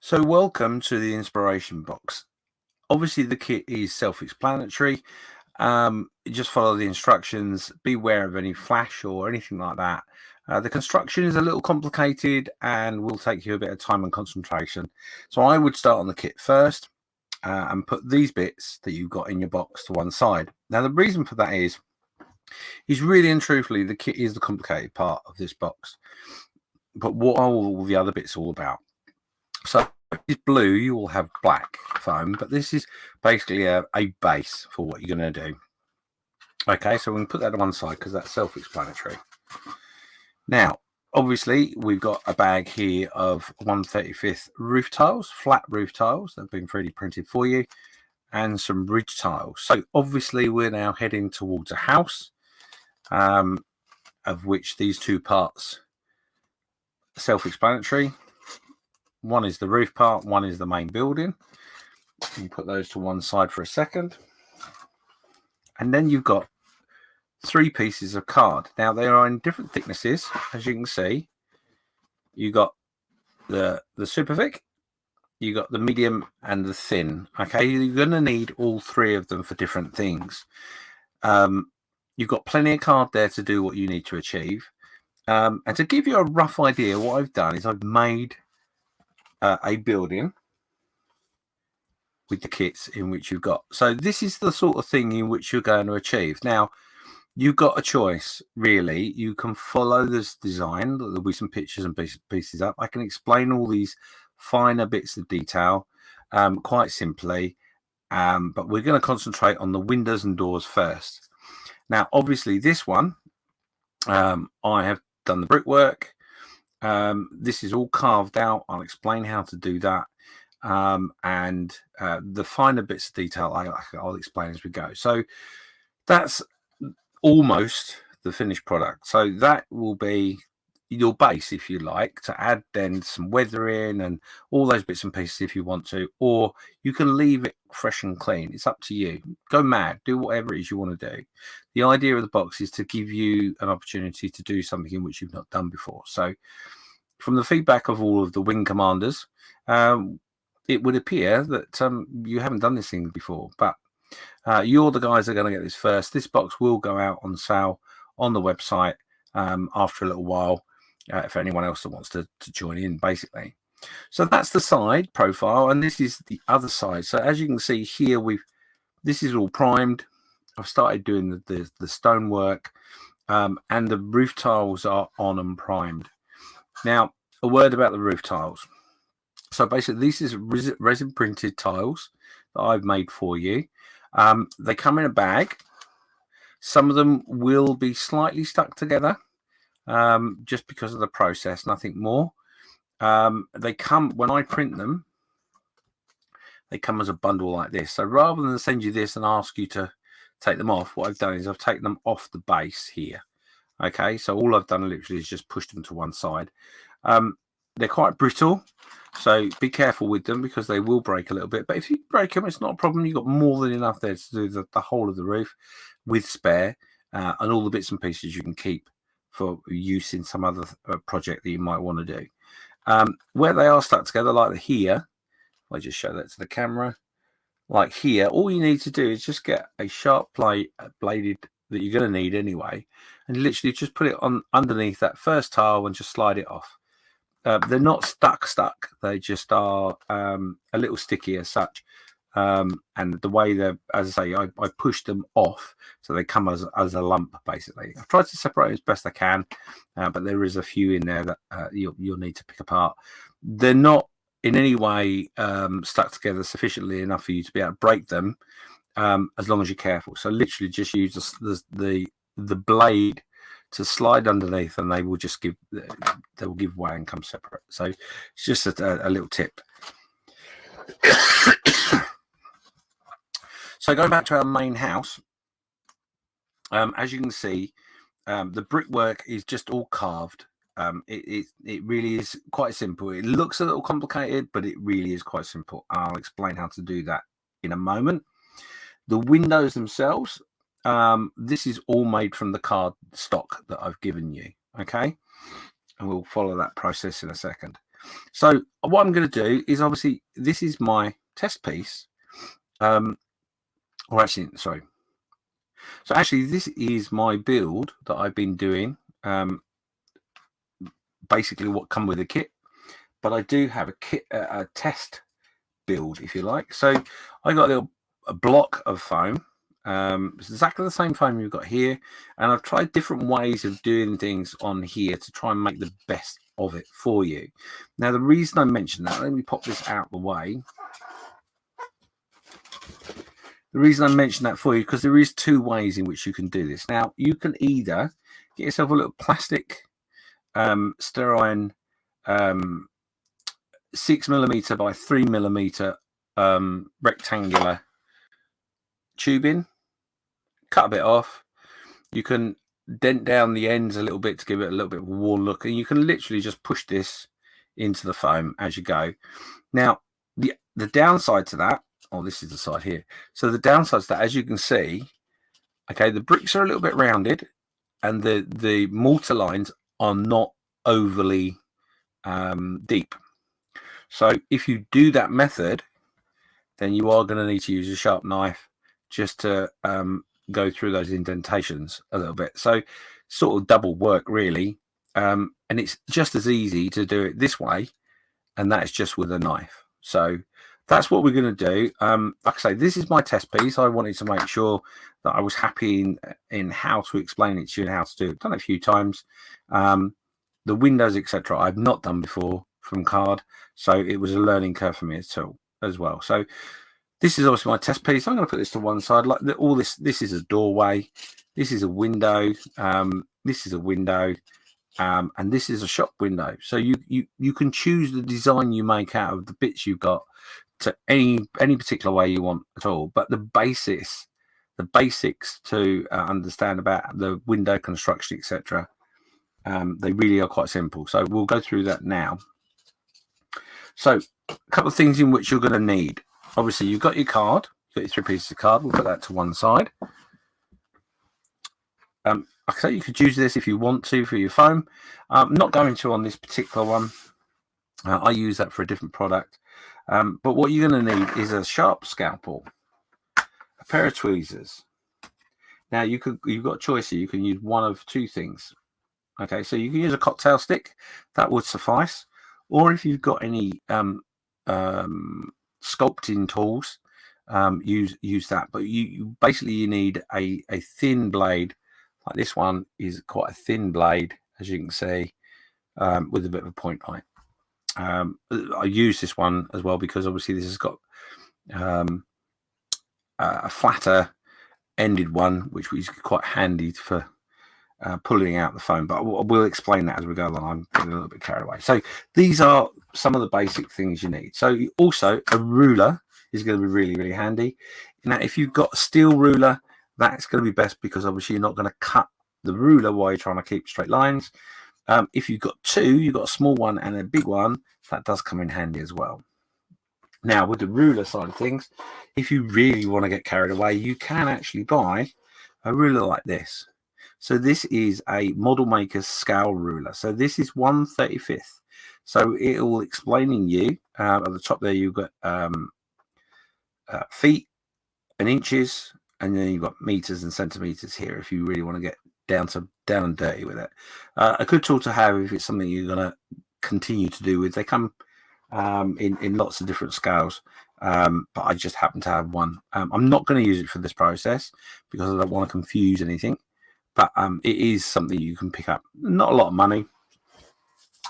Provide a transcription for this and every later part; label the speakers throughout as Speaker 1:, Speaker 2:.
Speaker 1: So welcome to the inspiration box. Obviously the kit is self-explanatory. Just follow the instructions, beware of any flash or anything like that. The construction is a little complicated and will take you a bit of time and concentration. So I would start on the kit first and put these bits that you've got in your box to one side. Now the reason for that is really and truthfully the kit is the complicated part of this box. But what are all the other bits all about? So if it's blue, you will have black foam, but this is basically a base for what you're going to do. Okay, so we can put that to one side because that's self-explanatory. Now, obviously, we've got a bag here of 1/35 roof tiles, flat roof tiles that have been 3D printed for you, and some ridge tiles. So obviously, we're now heading towards a house, of which these two parts are self-explanatory. One is the roof part, one is the main building. You put those to one side for a second. And then you've got 3 pieces of card. Now they are in different thicknesses, as you can see. You got the super thick, you got the medium and the thin. Okay, you're going to need all 3 of them for different things. You've got plenty of card there to do what you need to achieve. And to give you a rough idea, what I've done is I've made a building with the kits in which you've got. So this is the sort of thing in which you're going to achieve. Now, you've got a choice, really. You can follow this design. There'll be some pictures and pieces up. I can explain all these finer bits of detail quite simply, but we're going to concentrate on the windows and doors first. Now, obviously, this one, I have done the brickwork. This is all carved out. I'll explain how to do that. And the finer bits of detail I'll explain as we go. So that's almost the finished product. So that will be your base, if you like, to add then some weathering and all those bits and pieces if you want to, or you can leave it fresh and clean. It's up to you. Go mad, do whatever it is you want to do. The idea of the box is to give you an opportunity to do something in which you've not done before. So from the feedback of all of the wing commanders, it would appear that you haven't done this thing before, but you're the guys that are going to get this first. This box will go out on sale on the website after a little while for anyone else that wants to join in, basically. So that's the side profile, and this is the other side. So as you can see here, this is all primed. I've started doing the stonework, and the roof tiles are on and primed. Now, a word about the roof tiles. So basically, these is resin printed tiles that I've made for you. They come in a bag. Some of them will be slightly stuck together just because of the process, nothing more. They come, when I print them, they come as a bundle like this. So rather than send you this and ask you to take them off, what I've done is I've taken them off the base here. Okay, so all I've done literally is just push them to one side. They're quite brittle, so be careful with them because they will break a little bit. But if you break them, it's not a problem. You've got more than enough there to do the whole of the roof with spare, and all the bits and pieces you can keep for use in some other project that you might want to do. Where they are stuck together, like here, I just show that to the camera. Like here, all you need to do is just get a sharp bladed that you're going to need anyway, and literally just put it on underneath that first tile and just slide it off. They're not stuck. They just are a little sticky as such. And the way they're, as I say, I push them off so they come as a lump, basically. I've tried to separate as best I can, but there is a few in there that you'll need to pick apart. They're not in any way stuck together sufficiently enough for you to be able to break them, as long as you're careful. So literally just use the blade to slide underneath, and they will give way and come separate. So it's just a little tip. So going back to our main house, as you can see, the brickwork is just all carved. It really is quite simple. It looks a little complicated, but it really is quite simple. I'll explain how to do that in a moment. The windows themselves, this is all made from the card stock that I've given you. Okay, and we'll follow that process in a second. So what I'm going to do is, obviously, this is my test piece. Or actually, sorry. So actually, this is my build that I've been doing. Basically, what come with the kit. But I do have a kit, a test build, if you like. So I got a block of foam. It's exactly the same foam you've got here, and I've tried different ways of doing things on here to try and make the best of it for you. Now, the reason I mentioned that, let me pop this out of the way. The reason I mention that for you, because there is two ways in which you can do this. Now, you can either get yourself a little plastic Sterein 6mm by 3mm rectangular tubing, cut a bit off. You can dent down the ends a little bit to give it a little bit of a worn look, and you can literally just push this into the foam as you go. Now, the downside to that, this is the side here. So the downside to that, as you can see, okay, the bricks are a little bit rounded, and the mortar lines are not overly deep. So if you do that method, then you are going to need to use a sharp knife just to go through those indentations a little bit. So sort of double work, really. And it's just as easy to do it this way, and that's just with a knife. So that's what we're going to do. Like I say, this is my test piece. I wanted to make sure that I was happy in how to explain it to you and how to do it. I've done it a few times. The windows, etc., I've not done before from card, so it was a learning curve for me as well. So this is obviously my test piece. I'm going to put this to one side. Like all this is a doorway. This is a window. This is a window. And this is a shop window. So you can choose the design you make out of the bits you've got to any particular way you want at all. But the basics to understand about the window construction, etc., they really are quite simple. So we'll go through that now. So a couple of things in which you're going to need. Obviously, you've got your card. You've got your 3 pieces of card. We'll put that to one side. Like I say, you could use this if you want to for your foam. I'm not going to on this particular one. I use that for a different product. But what you're going to need is a sharp scalpel, a pair of tweezers. Now you've got a choice here. You can use one of two things. Okay, so you can use a cocktail stick. That would suffice. Or if you've got any sculpting tools, use that. But you basically need a thin blade. Like this one is quite a thin blade, as you can see, with a bit of a point on it. I use this one as well because obviously this has got a flatter ended one, which is quite handy for pulling out the foam. But we'll explain that as we go along. I'm getting a little bit carried away. So these are some of the basic things you need. So also a ruler is going to be really, really handy. Now, if you've got a steel ruler, that's going to be best because obviously you're not going to cut the ruler while you're trying to keep straight lines. If you've got two, you've got a small one and a big one, that does come in handy as well. Now, with the ruler side of things, if you really want to get carried away, you can actually buy a ruler like this. So this is a model maker's scale ruler. So this is 1/35th. So it will explaining you at the top there. You've got feet and inches, and then you've got meters and centimeters here. If you really want to get down and dirty with it, a good tool to have if it's something you're going to continue to do with. They come in lots of different scales, but I just happen to have one. I'm not going to use it for this process because I don't want to confuse anything. But it is something you can pick up. Not a lot of money.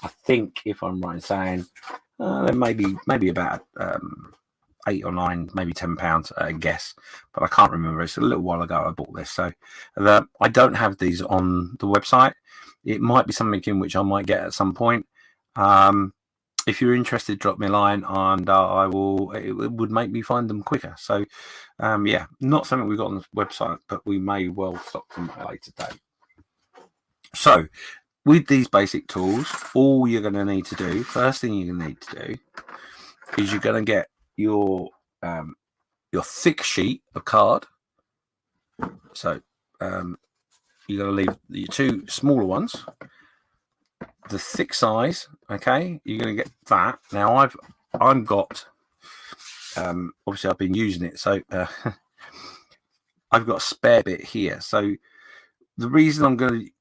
Speaker 1: I think, if I'm right in saying, maybe about 8 or 9, maybe £10, I guess. But I can't remember. It's a little while ago I bought this. So I don't have these on the website. It might be something in which I might get at some point. If you're interested, drop me a line, and I will. It would make me find them quicker. So, yeah, not something we've got on the website, but we may well stock them at a later date. So, with these basic tools, all you're going to need to do, first thing you're going to need to do, is you're going to get your thick sheet of card. So, you're going to leave your two smaller ones the thick size. Okay, you're going to get that. Now I've got obviously I've been using it, so I've got a spare bit here. So the reason I'm going to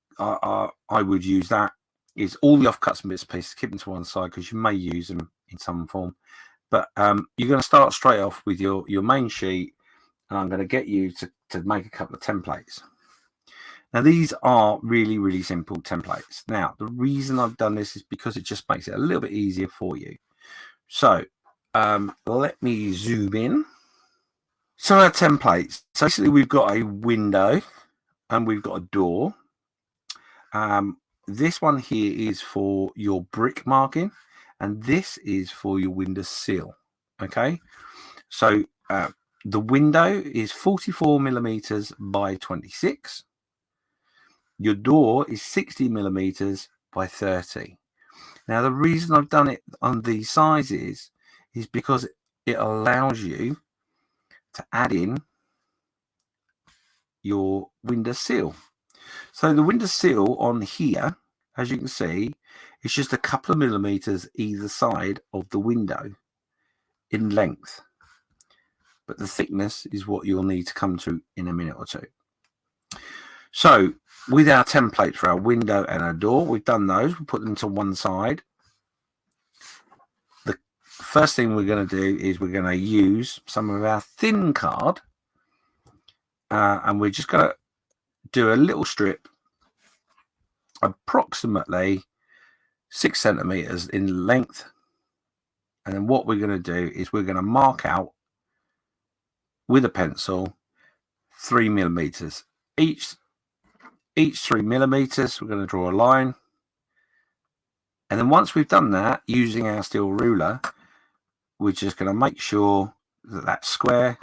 Speaker 1: I would use that is all the offcuts and bits and pieces, keep them to one side because you may use them in some form. But you're going to start straight off with your main sheet, and I'm going to get you to make a couple of templates. Now, these are really, really simple templates. Now, the reason I've done this is because it just makes it a little bit easier for you. So let me zoom in. So our templates, so basically we've got a window and we've got a door. This one here is for your brick marking, and this is for your window sill. Okay, so the window is 44 millimeters by 26. Your door is 60 millimeters by 30. Now, the reason I've done it on these sizes is because it allows you to add in your window sill. So the window sill on here, as you can see, is just a couple of millimeters either side of the window in length. But the thickness is what you'll need to come to in a minute or two. So with our template for our window and our door, we've done those. We put them to one side. The first thing we're going to do is we're going to use some of our thin card, and we're just going to do a little strip approximately 6 centimeters in length. And then what we're going to do is we're going to mark out with a pencil 3 millimeters. Each 3 millimeters, we're going to draw a line. And then once we've done that, using our steel ruler, we're just going to make sure that that's square,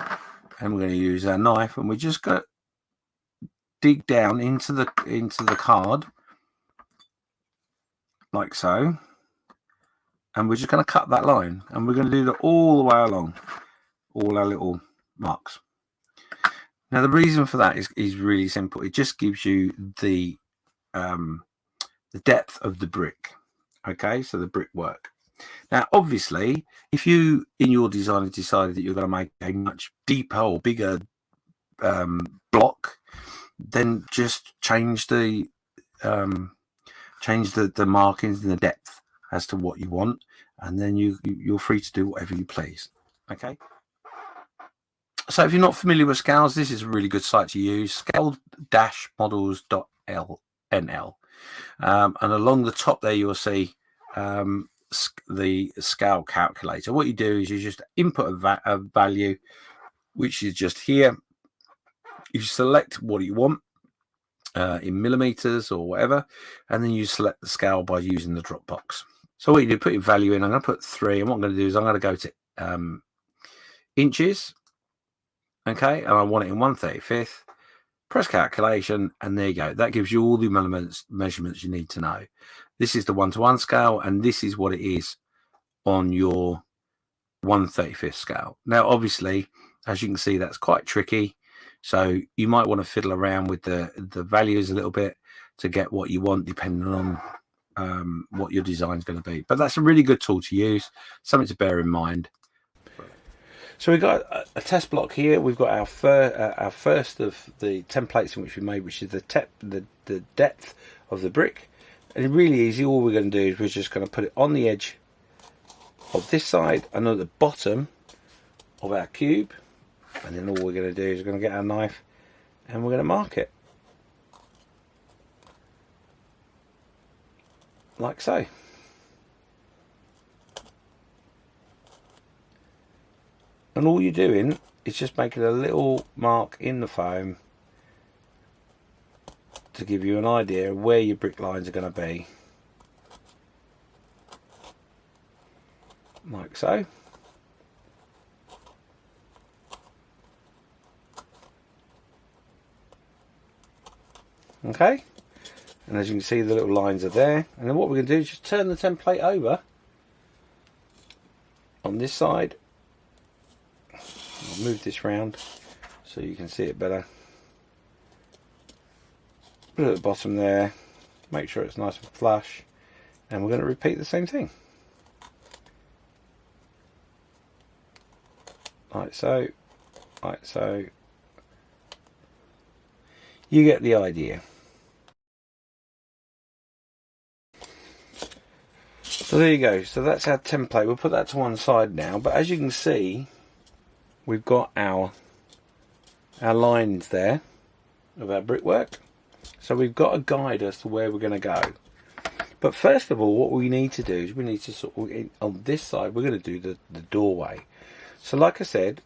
Speaker 1: and we're going to use our knife, and we're just going to dig down into the card like so, and we're just going to cut that line, and we're going to do that all the way along all our little marks. Now the reason for that is really simple. It just gives you the depth of the brick. Okay, so the brickwork. Now obviously, if you in your design have decided that you're going to make a much deeper or bigger block, then just change the markings and the depth as to what you want, and then you're free to do whatever you please. Okay, so if you're not familiar with scales, this is a really good site to use, scale-models.nl, and along the top there you'll see the scale calculator. What you do is you just input a value, which is just here. You select what you want in millimeters or whatever, and then you select the scale by using the drop box. So what you do, put your value in. I'm going to put 3, and what I'm going to do is I'm going to go to inches. Okay, and I want it in 1/35. Press calculation, and there you go. That gives you all the measurements you need to know. This is the 1:1 scale, and this is what it is on your 1/35 scale. Now obviously, as you can see, that's quite tricky, so you might want to fiddle around with the values a little bit to get what you want, depending on what your design is going to be. But that's a really good tool to use, something to bear in mind. So we've got a test block here. We've got our first of the templates in which we made, which is the depth of the brick. And it's really easy. All we're going to do is we're just going to put it on the edge of this side and at the bottom of our cube. And then all we're going to do is we're going to get our knife and we're going to mark it. Like so. And all you're doing is just making a little mark in the foam to give you an idea of where your brick lines are going to be. Like so. Okay. And as you can see, the little lines are there. And then what we're going to do is just turn the template over on this side. I'll move this round so you can see it better. Put it at the bottom there, make sure it's nice and flush, And we're going to repeat the same thing. Like so, like so. You get the idea. So there you go. So that's our template. We'll put that to one side now. But as you can see, we've got our lines there of our brickwork. So we've got a guide as to where we're going to go. But first of all, what we need to do is we need to sort of, on this side, we're going to do the doorway. So like I said,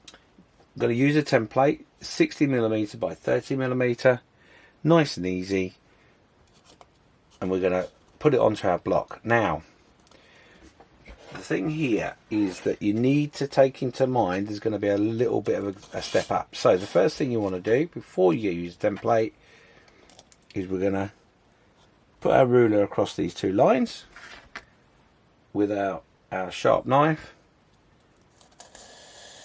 Speaker 1: I'm going to use a template, 60mm by 30mm, nice and easy. And we're going to put it onto our block. Now, the thing here is that you need to take into mind there's going to be a little bit of a step up. So the first thing you want to do before you use the template is we're going to put our ruler across these two lines with our sharp knife.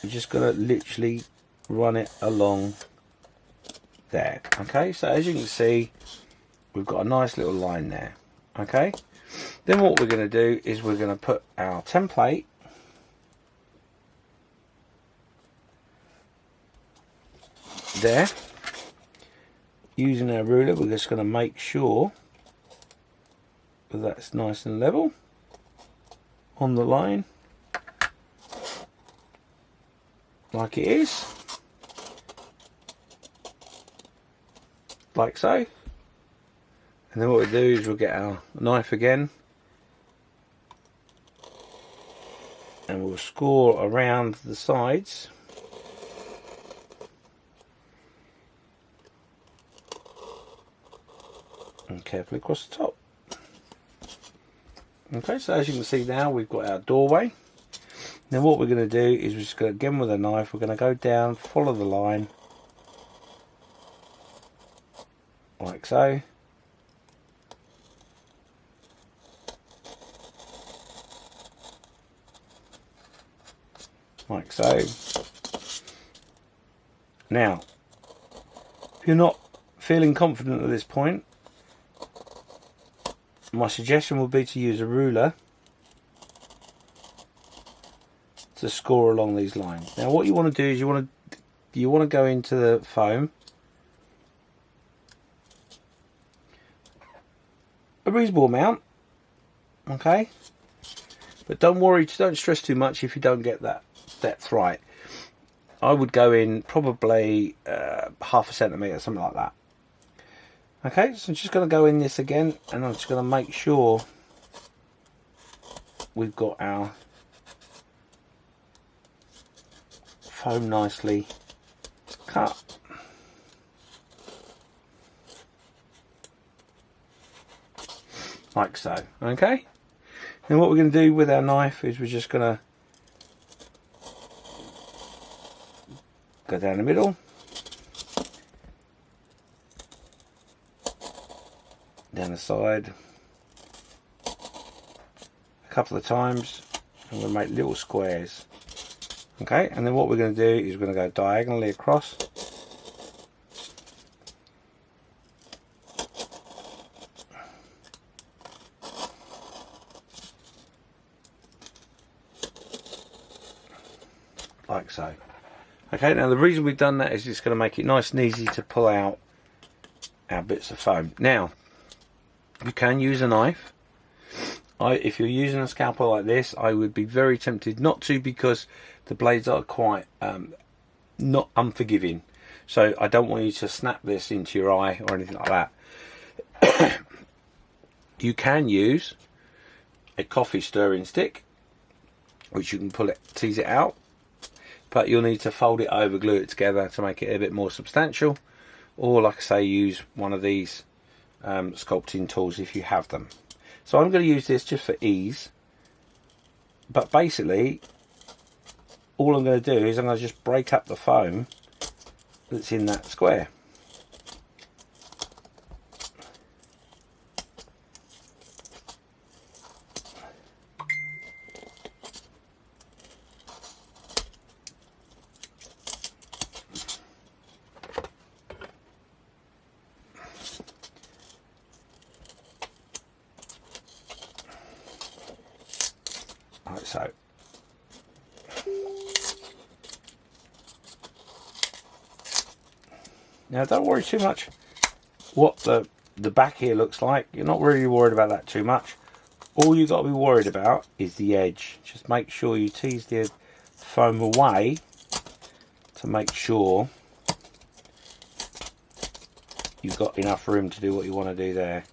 Speaker 1: You're just going to literally run it along there. Okay, so as you can see, we've got a nice little line there. Okay, then what we're going to do is we're going to put our template there. Using our ruler, we're just going to make sure that that's nice and level on the line, like it is, like so. And then what we'll do is we'll get our knife again and we'll score around the sides. And carefully across the top. Okay, so as you can see now, we've got our doorway. Now what we're going to do is we're just going to, again with a knife, we're going to go down, follow the line, like so. Like so. Now, if you're not feeling confident at this point, my suggestion would be to use a ruler to score along these lines. Now what you want to do is you want to go into the foam a reasonable amount, okay, but don't worry, don't stress too much if you don't get that depth right. I would go in probably half a centimetre, something like that. Okay, so I'm just going to go in this again, and I'm just going to make sure we've got our foam nicely cut. Like so, okay? And what we're going to do with our knife is we're just going to go down the middle, down the side a couple of times, and we'll make little squares. Okay, and then what we're going to do is we're going to go diagonally across, like so. Okay, now the reason we've done that is it's going to make it nice and easy to pull out our bits of foam. Now, you can use a knife. If you're using a scalpel like this, I would be very tempted not to, because the blades are quite not unforgiving. So I don't want you to snap this into your eye or anything like that. You can use a coffee stirring stick, which you can tease it out, but you'll need to fold it over, glue it together to make it a bit more substantial, or like I say, use one of these sculpting tools if you have them. So I'm going to use this just for ease, but basically all I'm going to do is I'm going to just break up the foam that's in that square. Now don't worry too much what the back here looks like. You're not really worried about that too much. All you've got to be worried about is the edge. Just make sure you tease the foam away to make sure you've got enough room to do what you want to do there.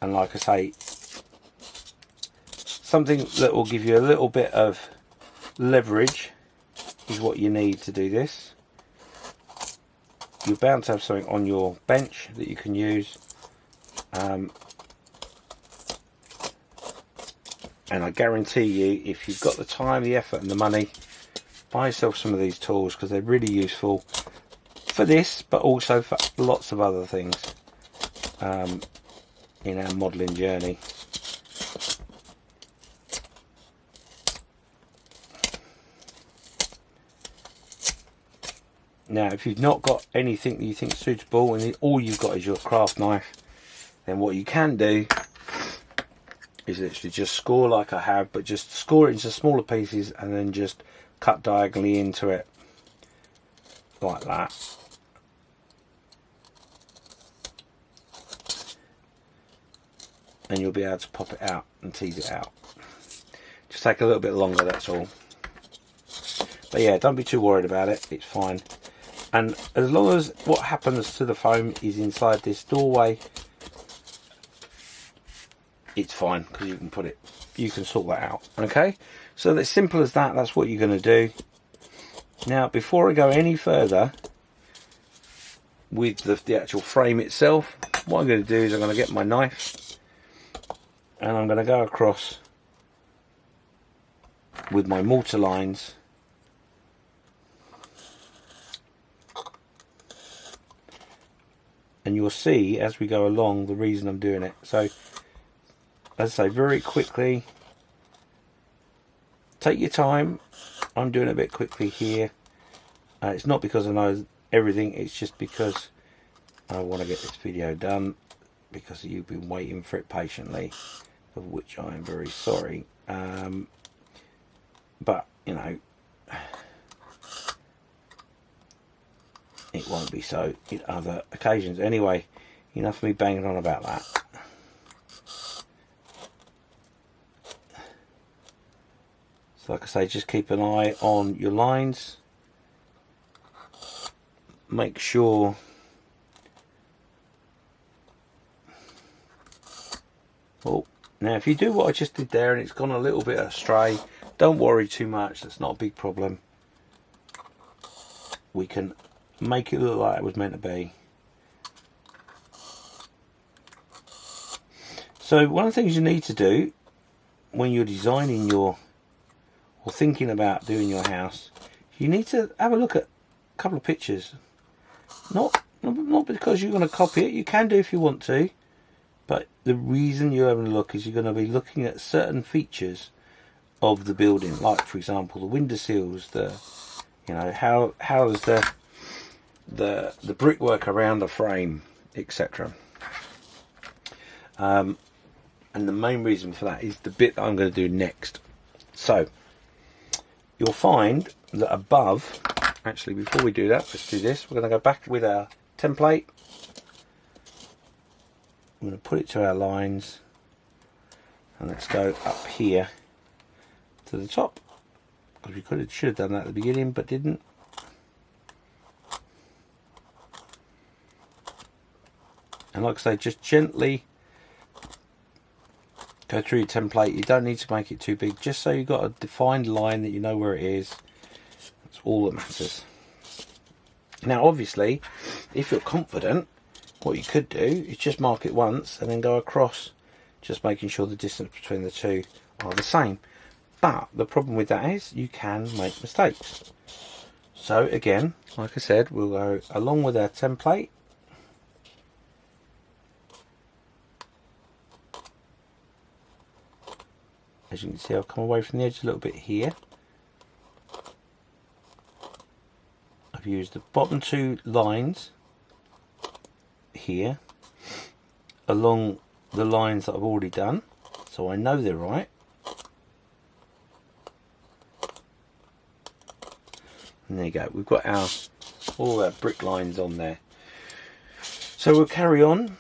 Speaker 1: And like I say, something that will give you a little bit of leverage is what you need to do this. You're bound to have something on your bench that you can use, and I guarantee you, if you've got the time, the effort and the money, buy yourself some of these tools, because they're really useful for this, but also for lots of other things in our modelling journey. Now, if you've not got anything that you think suitable and all you've got is your craft knife, then what you can do is literally just score like I have, but just score it into smaller pieces and then just cut diagonally into it like that. And you'll be able to pop it out and tease it out. Just take a little bit longer, that's all. But yeah, don't be too worried about it, it's fine. And as long as what happens to the foam is inside this doorway, it's fine, because you can sort that out. Okay, so that's simple as that. That's what you're going to do. Now, before I go any further with the actual frame itself, what I'm going to do is I'm going to get my knife and I'm going to go across with my mortar lines. And you'll see as we go along the reason I'm doing it. So, as I say, very quickly, take your time. I'm doing it a bit quickly here. It's not because I know everything, it's just because I want to get this video done, because you've been waiting for it patiently, of which I am very sorry. But, you know, it won't be so in other occasions. Anyway, enough of me banging on about that. So like I say, just keep an eye on your lines. Make sure now if you do what I just did there and it's gone a little bit astray, don't worry too much, that's not a big problem. We can make it look like it was meant to be. So one of the things you need to do when you're designing your, or thinking about doing your house, you need to have a look at a couple of pictures. Not because you're going to copy it, you can do if you want to, but the reason you're having a look is you're going to be looking at certain features of the building, like for example the window sills, you know, how does the brickwork around the frame, etc. And the main reason for that is the bit that I'm going to do next. So you'll find that above, actually before we do that, let's do this. We're going to go back with our template. I'm going to put it to our lines, and let's go up here to the top, because we should have done that at the beginning but didn't. And like I say, just gently go through your template. You don't need to make it too big, just so you've got a defined line that you know where it is. That's all that matters. Now obviously, if you're confident, what you could do is just mark it once and then go across, just making sure the distance between the two are the same. But the problem with that is you can make mistakes. So again, like I said, we'll go along with our template. As you can see, I've come away from the edge a little bit here. I've used the bottom two lines here along the lines that I've already done, so I know they're right. And there you go. We've got all our brick lines on there. So we'll carry on.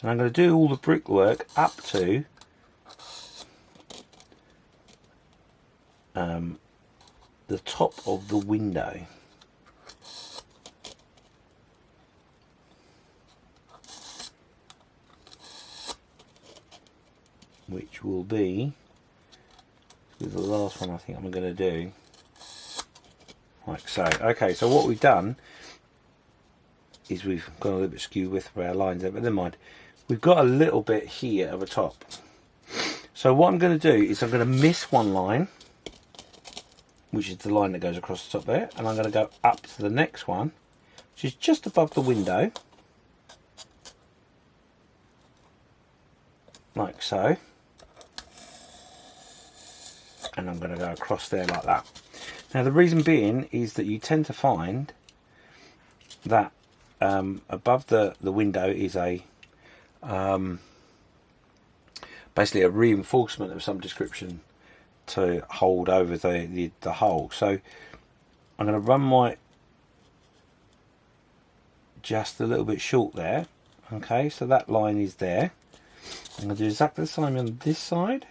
Speaker 1: And I'm going to do all the brickwork up to the top of the window. Which will be the last one I think I'm going to do. Like so. Okay, so what we've done is we've got a little bit skew width for our lines there, but never mind. We've got a little bit here of a top. So what I'm going to do is I'm going to miss one line, which is the line that goes across the top there, and I'm going to go up to the next one, which is just above the window, like so. And I'm going to go across there like that. Now the reason being is that you tend to find that above the window is a basically a reinforcement of some description to hold over the hole. So I'm going to run my just a little bit short there. Okay, so that line is there. I'm going to do exactly the same on this side.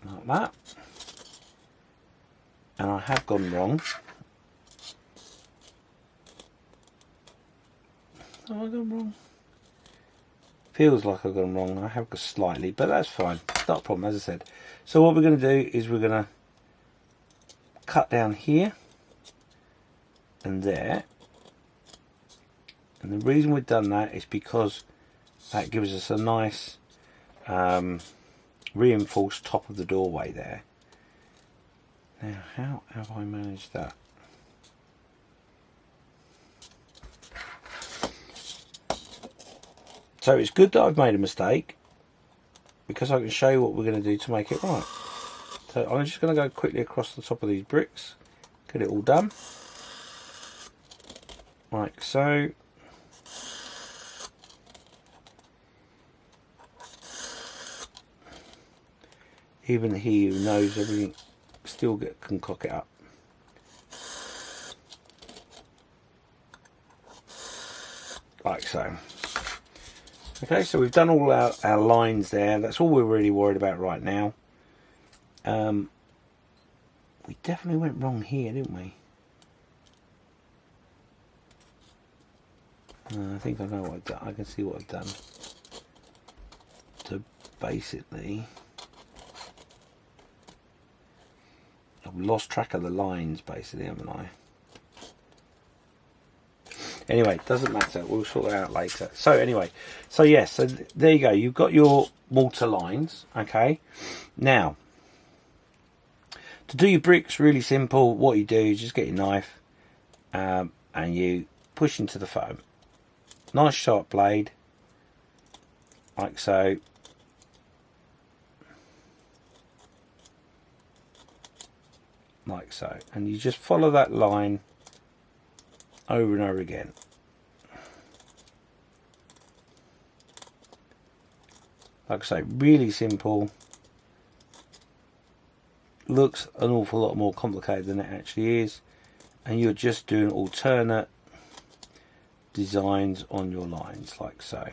Speaker 1: Like that. And I have gone wrong. Have I gone wrong? Feels like I've gone wrong. I have slightly, but that's fine. It's not a problem, as I said. So what we're going to do is we're going to cut down here and there. And the reason we've done that is because that gives us a nice reinforced top of the doorway there. Now, how have I managed that? So it's good that I've made a mistake, because I can show you what we're going to do to make it right. So I'm just going to go quickly across the top of these bricks, get it all done, like so. Even he who knows everything still can cock it up. Like so. Okay, so we've done all our lines there. That's all we're really worried about right now. We definitely went wrong here, didn't we? I think I know what I've done. I can see what I've done. So basically, I've lost track of the lines, basically, haven't I? Anyway, doesn't matter. We'll sort it out later. So anyway, so yes, so there you go. You've got your mortar lines. Okay. Now, to do your bricks, really simple. What you do is just get your knife and you push into the foam. Nice sharp blade, like so. Like so. And you just follow that line over and over again. Like I say, really simple. Looks an awful lot more complicated than it actually is, and you're just doing alternate designs on your lines, like so.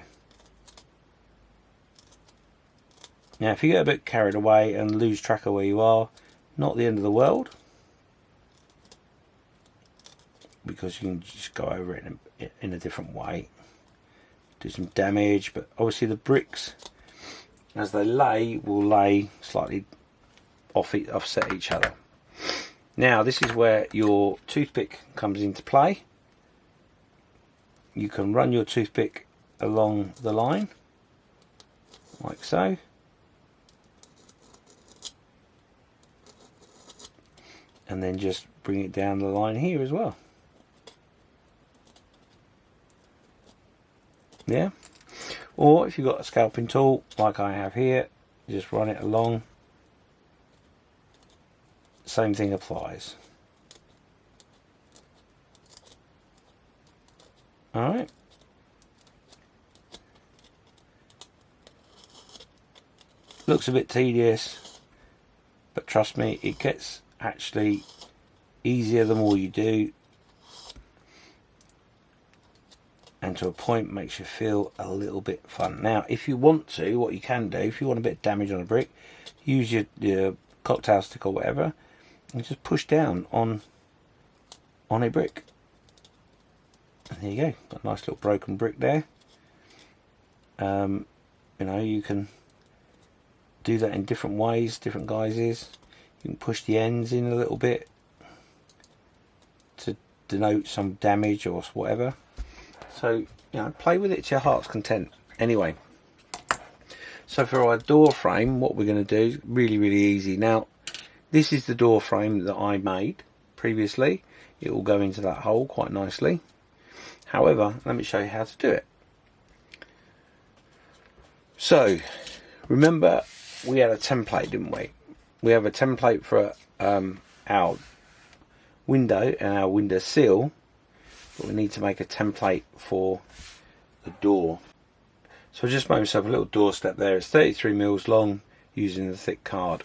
Speaker 1: Now if you get a bit carried away and lose track of where you are, not the end of the world, because you can just go over it in a different way, do some damage. But obviously the bricks, as they lay, will lay slightly offset each other. Now this is where your toothpick comes into play. You can run your toothpick along the line, like so. And then just bring it down the line here as well. Yeah, or if you've got a scalping tool like I have here, just run it along same thing applies. Alright. Looks a bit tedious, but trust me, it gets actually easier the more you do, and to a point makes you feel a little bit fun. Now if you want to, what you can do, if you want a bit of damage on a brick, use your cocktail stick or whatever and just push down on a brick, and there you go, got a nice little broken brick there. You know, you can do that in different ways, different guises. You can push the ends in a little bit to denote some damage or whatever. So, you know, play with it to your heart's content. Anyway, so for our door frame, what we're going to do is really, really easy. Now, this is the door frame that I made previously. It will go into that hole quite nicely. However, let me show you how to do it. So, remember we had a template, didn't we? We have a template for our window and our window sill, but we need to make a template for the door. So I just made myself a little door step there. It's 33 mils long using the thick card.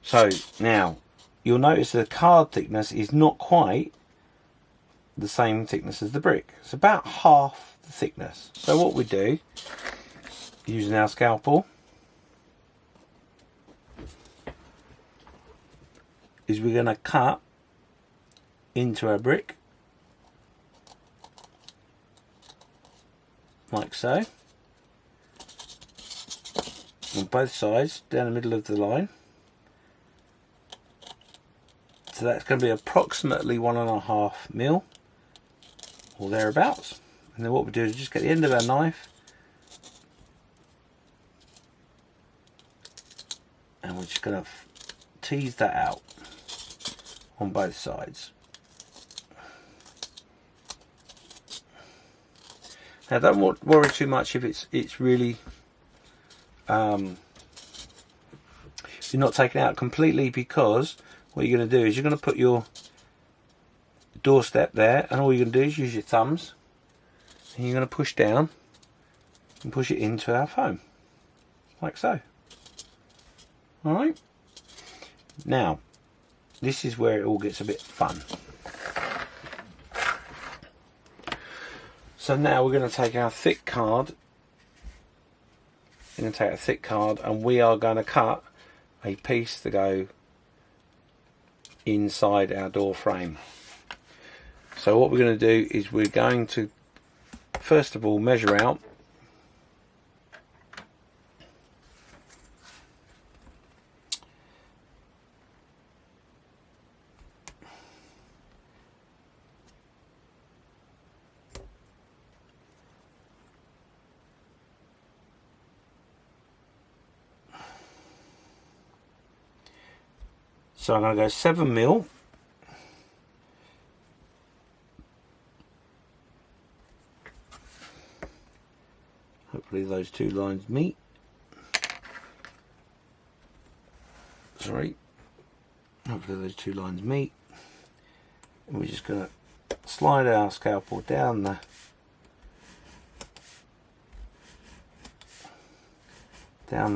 Speaker 1: So now you'll notice the card thickness is not quite the same thickness as the brick. It's about half the thickness. So what we do, using our scalpel, is we're going to cut into our brick like so on both sides down the middle of the line. So that's going to be approximately 1.5 mil or thereabouts. And then what we do is just get the end of our knife and we're just going to tease that out on both sides. Now don't worry too much if it's really you're not taking it out completely, because what you're going to do is you're going to put your doorstep there, and all you're going to do is use your thumbs and you're going to push down and push it into our foam like so. Alright, now this is where it all gets a bit fun. So now we're going to take our thick card, we're going to take a thick card, and we are going to cut a piece to go inside our door frame. So what we're going to do is we're going to first of all measure out so I'm going to go 7 mil. Hopefully those two lines meet. Sorry. Hopefully those two lines meet. And we're just going to slide our scalpel down the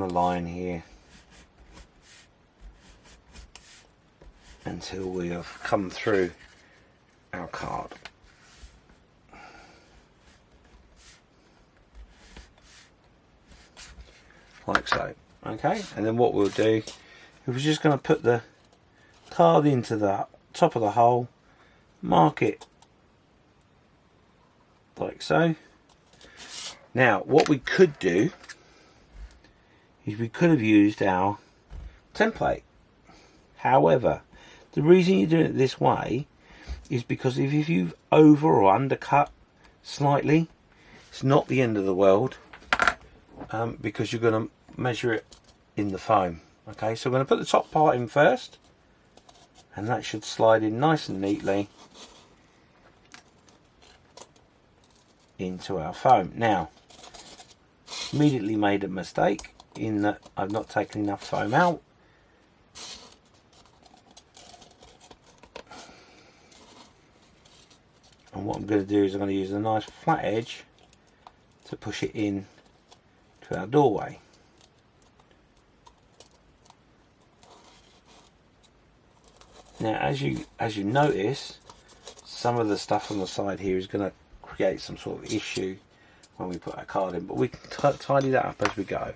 Speaker 1: line here until we have come through our card. Like so. Okay, and then what we'll do is we're just going to put the card into the top of the hole, mark it like so. Now what we could do is we could have used our template. However, the reason you're doing it this way is because if you've over or undercut slightly, it's not the end of the world, because you're going to measure it in the foam. Okay, so we're going to put the top part in first, and that should slide in nice and neatly into our foam. Now, immediately made a mistake in that I've not taken enough foam out. And what I'm going to do is I'm going to use a nice flat edge to push it in to our doorway. Now as you notice, some of the stuff on the side here is going to create some sort of issue when we put our card in, but we can tidy that up as we go.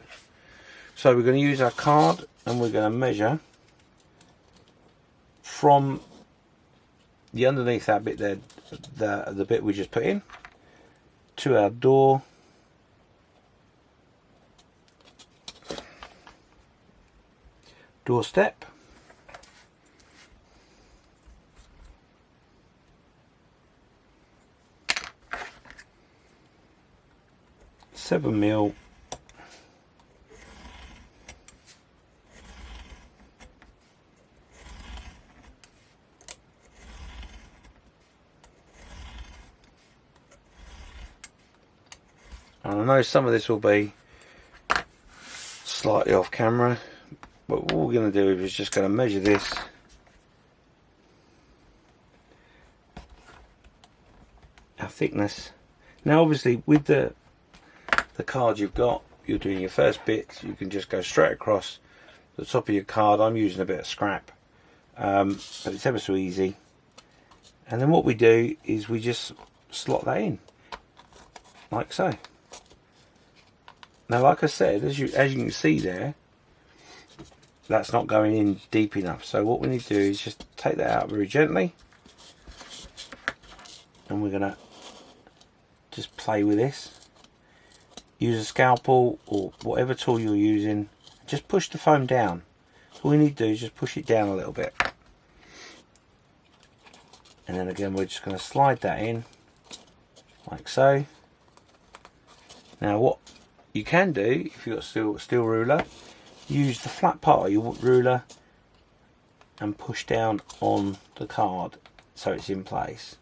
Speaker 1: So we're going to use our card and we're going to measure from the underneath that bit there, the bit we just put in, to our doorstep. £7mm. And I know some of this will be slightly off camera, but what we're going to do is just going to measure this our thickness. Now obviously with the card you've got, you're doing your first bit, you can just go straight across the top of your card. I'm using a bit of scrap, but it's ever so easy. And then what we do is we just slot that in like so. Now like I said, as you can see there, that's not going in deep enough, so what we need to do is just take that out very gently, and we're going to just play with this. Use a scalpel or whatever tool you're using, just push the foam down. All we need to do is just push it down a little bit, and then again we're just going to slide that in like so. Now what you can do, if you've got a steel ruler, use the flat part of your ruler and push down on the card so it's in place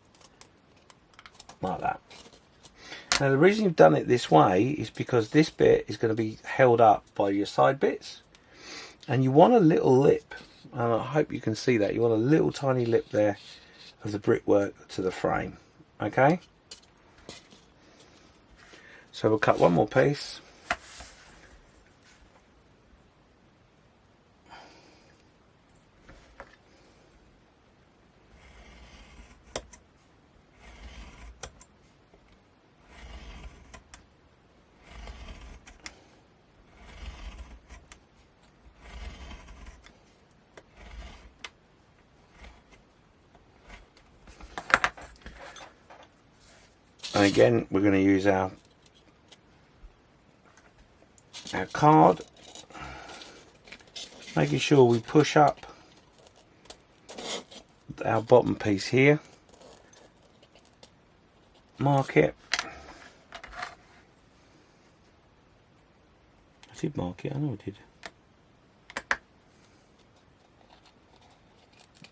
Speaker 1: like that. Now the reason you've done it this way is because this bit is going to be held up by your side bits, and you want a little lip, and I hope you can see that. You want a little tiny lip there of the brickwork to the frame. Okay, so we'll cut one more piece. And again, we're going to use our card, making sure we push up our bottom piece here, mark it. I did mark it, I know I did.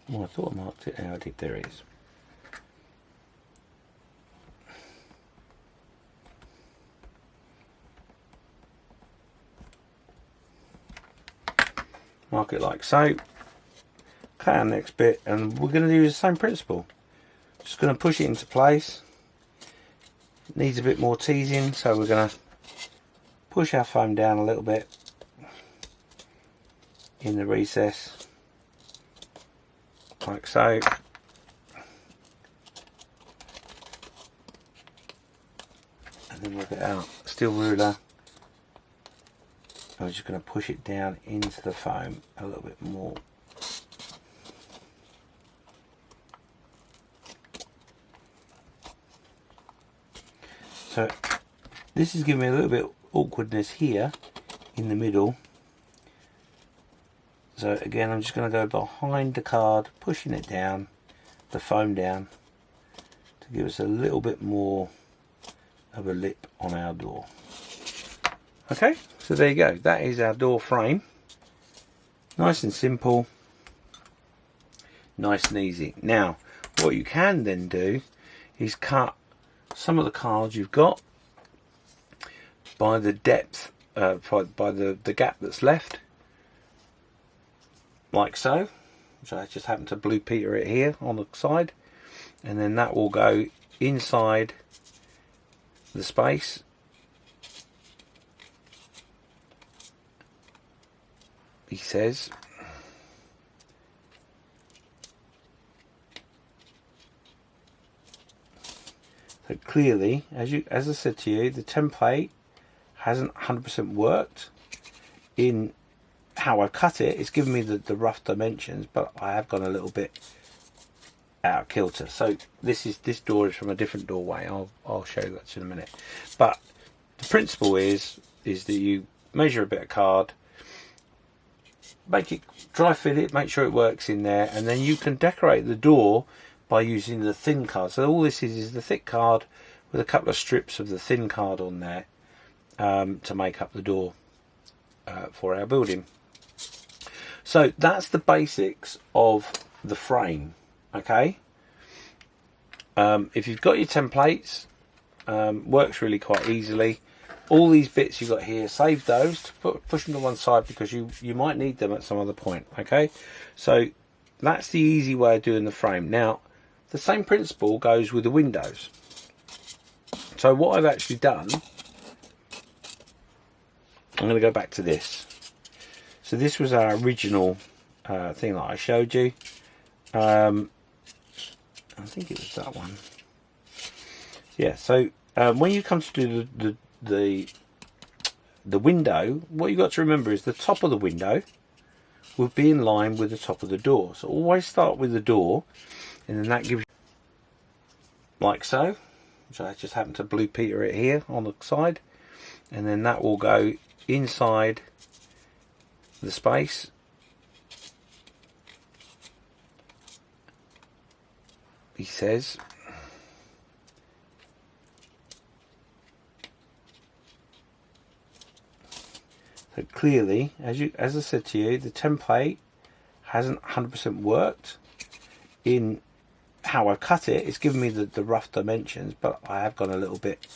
Speaker 1: Well, I thought I marked it. I did. There it is. Mark it like so. Cut our next bit, and we're going to do the same principle. Just going to push it into place. It needs a bit more teasing, so we're going to push our foam down a little bit in the recess, like so. And then we'll get our steel ruler. I'm just going to push it down into the foam a little bit more. So this is giving me a little bit of awkwardness here in the middle. So again, I'm just going to go behind the card, pushing it down, the foam down, to give us a little bit more of a lip on our door. Okay, so there you go. That is our door frame. Nice and simple. Nice and easy. Now, what you can then do is cut some of the cards you've got by the depth, by the gap that's left. like so. So I just happen to Blue Peter it here on the side, and then that will go inside the space. He says. So clearly, as I said to you, the template hasn't 100% worked in how I cut it. It's given me the rough dimensions, but I have gone a little bit out of kilter. So this door is from a different doorway. I'll show you that in a minute. But the principle is that you measure a bit of card, make it dry fit it, make sure it works in there, and then you can decorate the door by using the thin card. So all this is the thick card with a couple of strips of the thin card on there to make up the door for our building. So that's the basics of the frame. Okay, if you've got your templates, works really quite easily. All these bits you've got here, save those, to push them to one side because you might need them at some other point. Okay, so that's the easy way of doing the frame. Now the same principle goes with the windows. So what I've actually done, I'm going to go back to this. So this was our original thing that I showed you. I think it was that one. Yeah, so when you come to do the window, what you've got to remember is the top of the window will be in line with the top of the door. So always start with the door, and then that gives you, like so. So I just happen to Blue Peter it here on the side, and then that will go inside the space. He says. So clearly, as I said to you, the template hasn't 100% worked in how I cut it. It's given me the rough dimensions, but I have gone a little bit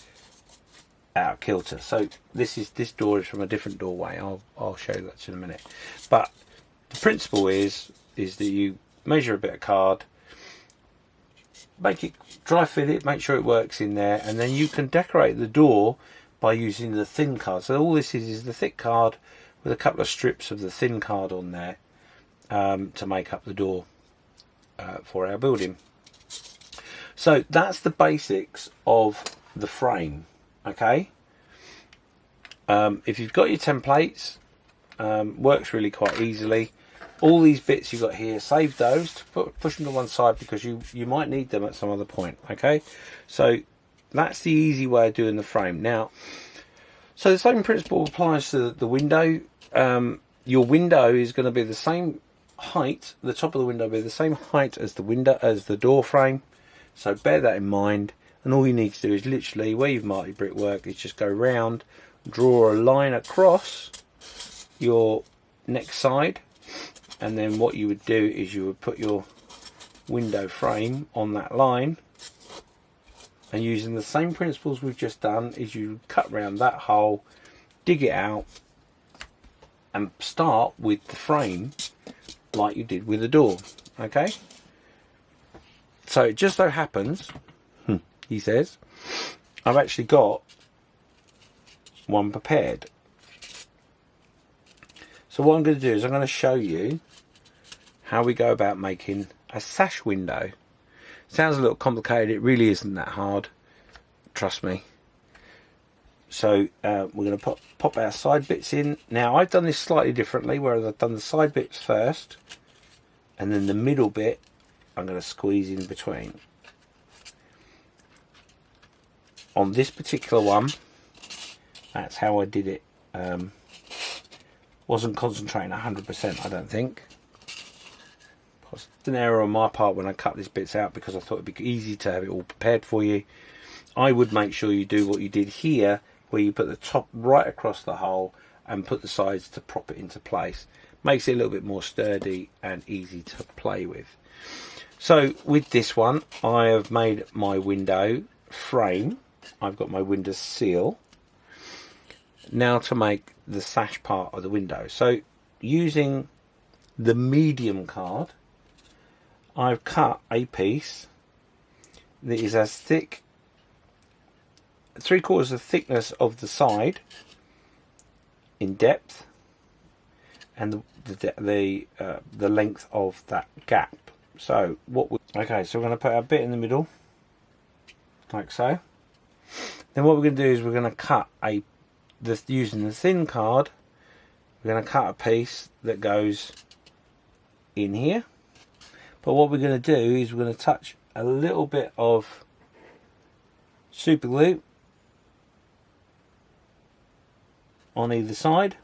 Speaker 1: out of kilter. So this door is from a different doorway. I'll show you that in a minute. But the principle is that you measure a bit of card, make it dry fit it, make sure it works in there, and then you can decorate the door by using the thin card. So all this is the thick card with a couple of strips of the thin card on there to make up the door for our building. So that's the basics of the frame. Okay, if you've got your templates, works really quite easily. All these bits you've got here, save those, to push them to one side because you might need them at some other point. Okay, so that's the easy way of doing the frame. Now, so the same principle applies to the window. Your window is going to be the same height. The top of the window will be the same height as the door frame. So bear that in mind. And all you need to do is literally, where you've marked your brickwork, is just go round, draw a line across your next side, and then what you would do is you would put your window frame on that line. And using the same principles we've just done, is you cut round that hole, dig it out, and start with the frame like you did with the door. Okay? So it just so happens, he says, I've actually got one prepared. So what I'm going to do is I'm going to show you how we go about making a sash window. Sounds a little complicated. It really isn't that hard, trust me. So we're going to pop our side bits in. Now I've done this slightly differently, whereas I've done the side bits first, and then the middle bit I'm going to squeeze in between. On this particular one, that's how I did it. Wasn't concentrating 100%, I don't think. It's an error on my part when I cut these bits out, because I thought it'd be easy to have it all prepared for you. I would make sure you do what you did here, where you put the top right across the hole and put the sides to prop it into place. Makes it a little bit more sturdy and easy to play with. So with this one, I have made my window frame. I've got my window seal. Now to make the sash part of the window. So using the medium card, I've cut a piece that is as thick, 3/4 the thickness of the side in depth, and the length of that gap. So okay, so we're going to put a bit in the middle, like so. Then what we're going to do is we're going to cut using the thin card, we're going to cut a piece that goes in here. But what we're going to do is we're going to touch a little bit of super glue on either side,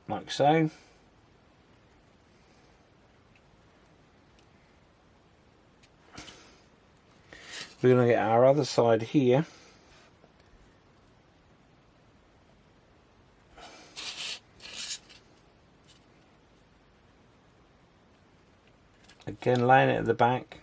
Speaker 1: like so. We're going to get our other side here. Again, laying it at the back.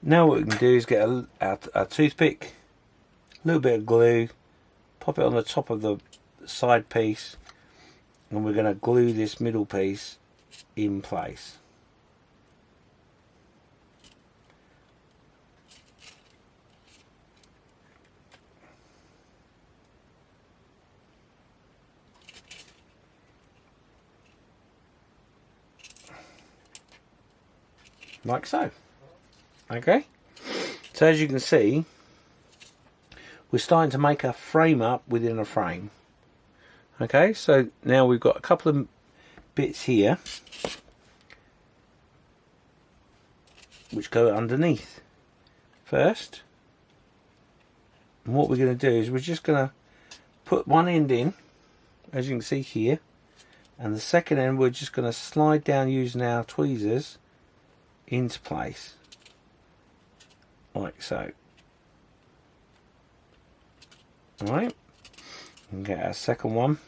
Speaker 1: Now what we can do is get a toothpick, a little bit of glue, pop it on the top of the side piece, and we're going to glue this middle piece in place. Like so. Okay, so as you can see, we're starting to make a frame up within a frame. Okay, so now we've got a couple of bits here which go underneath first. And what we're going to do is we're just going to put one end in, as you can see here, and the second end we're just going to slide down using our tweezers into place. Like so. Alright, and get our second one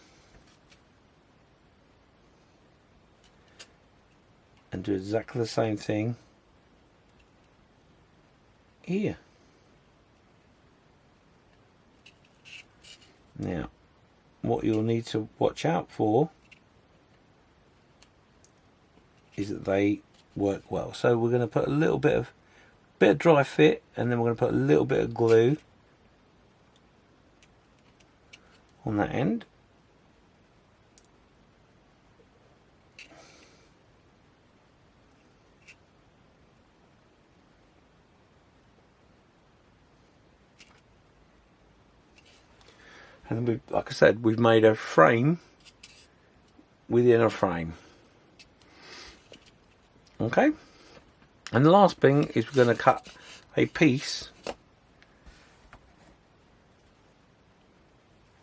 Speaker 1: and do exactly the same thing here. Now, what you'll need to watch out for is that they work well. So we're going to put a little bit of dry fit, and then we're going to put a little bit of glue on that end. And we've, like I said, we've made a frame within a frame. Okay, and the last thing is we're going to cut a piece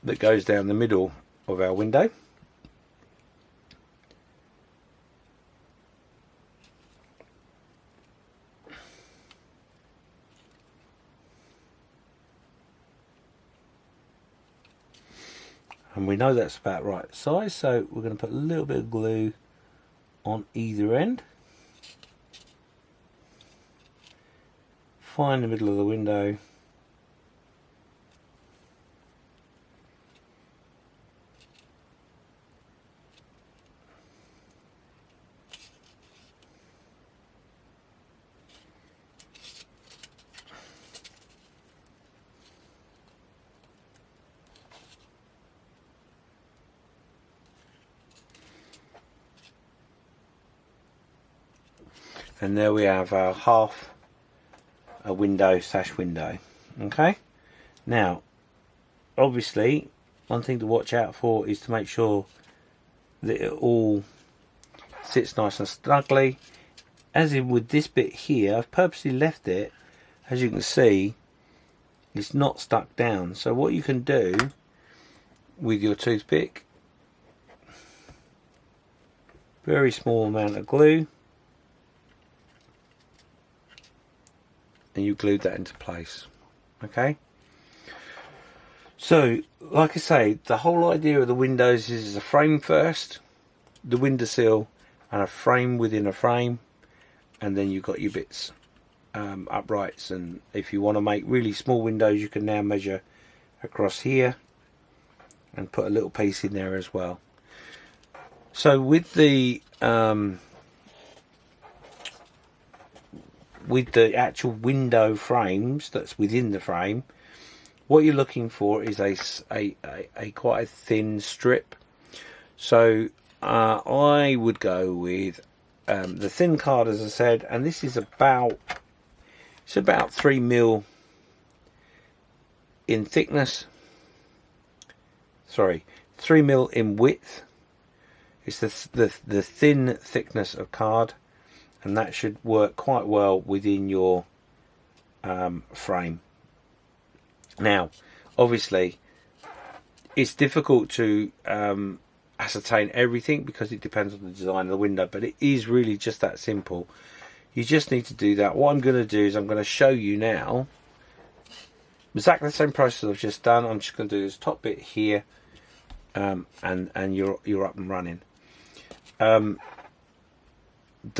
Speaker 1: that goes down the middle of our window. And we know that's about right size, so we're going to put a little bit of glue on either end. Find the middle of the window. And there we have our half a window / window. Okay, now obviously one thing to watch out for is to make sure that it all sits nice and snugly. As in with this bit here, I've purposely left it, as you can see, it's not stuck down. So what you can do with your toothpick, very small amount of glue, and you glued that into place. Okay, so like I say, the whole idea of the windows is a frame first, the windowsill, and a frame within a frame, and then you've got your bits, uprights. And if you want to make really small windows, you can now measure across here and put a little piece in there as well. So with the actual window frames that's within the frame, what you're looking for is a quite a thin strip. So I would go with the thin card, as I said, and this is about 3 mil in thickness. Sorry, 3 mil in width. It's the thin thickness of card, and that should work quite well within your frame. Now, obviously, it's difficult to ascertain everything because it depends on the design of the window, but it is really just that simple. You just need to do that. What I'm going to do is I'm going to show you now exactly the same process I've just done. I'm just going to do this top bit here, and you're up and running. The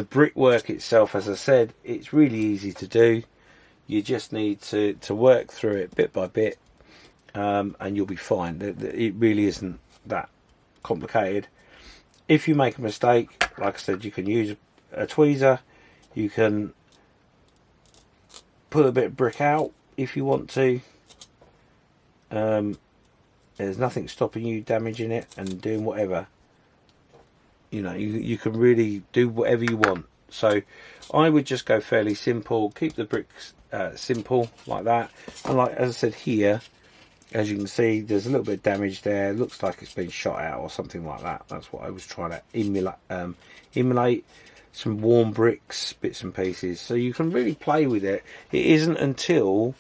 Speaker 1: brickwork itself, as I said, it's really easy to do. You just need to work through it bit by bit, and you'll be fine. It really isn't that complicated. If you make a mistake, like I said, you can use a tweezer. You can pull a bit of brick out if you want to. There's nothing stopping you damaging it and doing whatever. You know, you can really do whatever you want. So I would just go fairly simple, keep the bricks simple like that. And like as I said here, as you can see, there's a little bit of damage there. It looks like it's been shot out or something like that. That's what I was trying to emulate some warm bricks, bits and pieces. So you can really play with it. It isn't until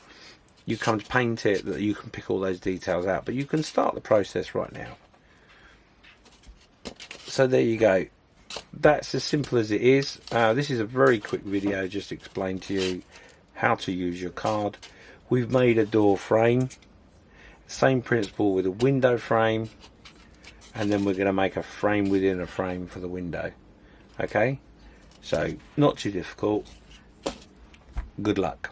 Speaker 1: you come to paint it that you can pick all those details out, but you can start the process right now. So there you go. That's as simple as it is. This is a very quick video just to explain to you how to use your card. We've made a door frame, same principle with a window frame, and then we're going to make a frame within a frame for the window. Okay, so not too difficult. Good luck.